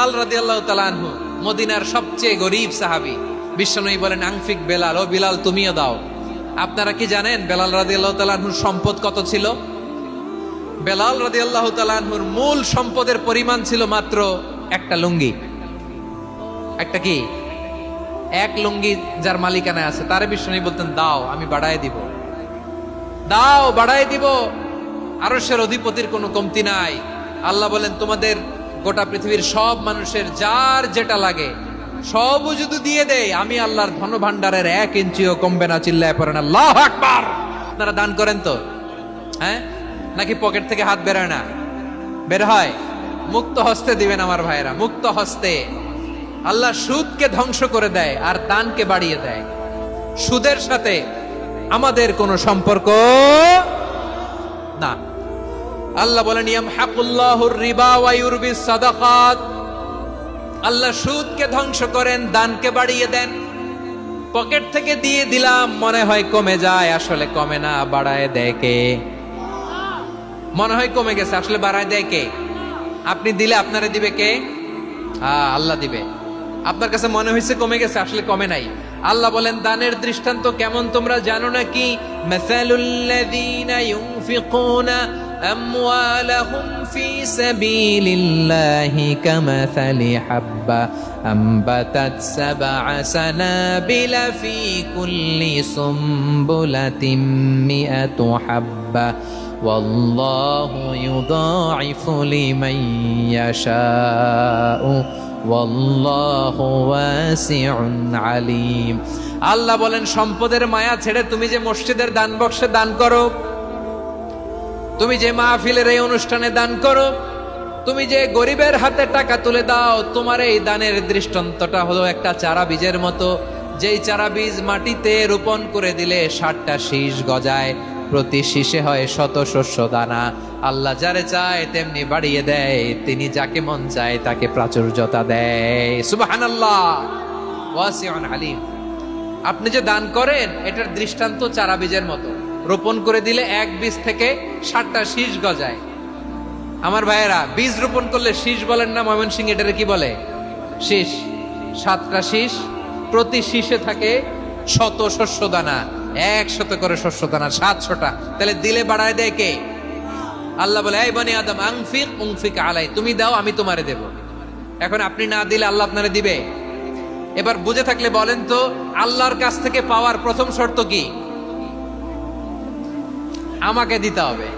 বেলাল রাদিয়াল্লাহু তাআলা আনহু মদিনার সবচেয়ে গরীব সাহাবী। বিশ্বনবী বলেন, আনফিক বেলাল, ও বিলাল তুমিও দাও। আপনারা কি জানেন বেলাল রাদিয়াল্লাহু তাআলা আনহুর সম্পদ কত ছিল? বেলাল রাদিয়াল্লাহু তাআলা আনহুর মূল সম্পদের পরিমাণ ছিল মাত্র একটা লুঙ্গি। একটা কি? এক লুঙ্গি যার মালিকানায় আছে তারে বিশ্বনবী বলতেন, দাও আমি বাড়ায় দিব, দাও বাড়ায় দিব। আরশের অধিপতির কোনো কমতি নাই। আল্লাহ বলেন, তোমাদের গোটা পৃথিবীর সব মানুষের যার যেটা লাগে সবও যদি দিয়ে দেয়, আমি আল্লাহর ধন ভান্ডারের 1 ইঞ্চিও কমবে না। চিল্লায় পড়েন আল্লাহু আকবার। আপনারা দান করেন তো? হ্যাঁ, নাকি পকেট থেকে হাত বেরোয় না? বের হয়। মুক্ত হস্তে দিবেন আমার ভাইরা, মুক্ত হস্তে। আল্লাহ সুদকে ধ্বংস করে দেয় আর দানকে বাড়িয়ে দেয়। সুদের সাথে আমাদের কোনো সম্পর্ক না। আল্লাহ বলেন, ইয়ামহাকুল্লাহুর রিবা ওয়া ইউরবিস সাদাকাত। আল্লাহ সুদকে ধ্বংস করেন, দানকে বাড়িয়ে দেন। পকেট থেকে দিয়ে দিলাম মনে হয় কমে যায়, আসলে কমে না, বাড়ায় দেয় কে? মনে হয় কমে গেছে, আসলে বাড়ায় দেয় কে? আপনি দিলে আপনারে দিবে কে? আল্লাহ দিবে। আপনার কাছে মনে হয়েছে কমে গেছে, আসলে কমে নাই। আল্লাহ বলেন, দানের দৃষ্টান্ত কেমন তোমরা জানো নাকি? মাসালুল্লাযীনা ইউনফিকুনা আমওয়ালাহুম ফি সাবিলিল্লাহি কামাসালি হাব্বা আমবাতাত সাবআ সানাবিলা ফি কুল্লি সুমবুলাতিন মিআতু হাব্বা ওয়াল্লাহু ইউদাঈফু লিমান ইয়াশাউ ওয়াল্লাহু ওয়াসিউন আলীম। আল্লাহ বলেন, সম্পদের মায়া ছেড়ে তুমি যে মসজিদের দান বক্সে দান করো, তুমি যে মাহফিলের এই অনুষ্ঠানে দান করো, তুমি যে গরিবের হাতে টাকা তুলে দাও, তোমার এই দানের দৃষ্টান্তটা হলো একটা চারা বীজের মতো। যেই চারা বীজ মাটিতে রোপণ করে দিলে 60টা শীষ গজায়, প্রতি শীষে হয় 100 শস্য দানা। আল্লাহ যারে চায় তেমনি বাড়িয়ে দেয়, তিনি যাকে মন চায় তাকে প্রাচুর্যতা দেয়। সুবহানাল্লাহ, ওয়াসিউন আলীম। আপনি যে দান করেন এটার দৃষ্টান্ত চারা বীজের মতো, রোপণ করে দিলে এক বীজ থেকে 60টা শীষ গজায়। আমার ভাইয়েরা, বীজ রোপণ করলে শীষ বলেন না ময়মনসিংহ, এটারে কি বলে? শীষ। 7টা শীষ, প্রতি শীষে থাকে 100 শস্য দানা। 100 করে শস্য দানা, 700টা। তাহলে দিলে বাড়ায় দেয় কে? আল্লাহ বলে, এই বনি আদম আনফিক উনফিক আলাই, তুমি দাও আমি তোমারে দেব। এখন আপনি না দিলে আল্লাহ আপনারে দিবে? এবার বুঝে থাকলে বলেন তো, আল্লাহর কাছ থেকে পাওয়ার প্রথম শর্ত কি? আমাকে দিতে হবে।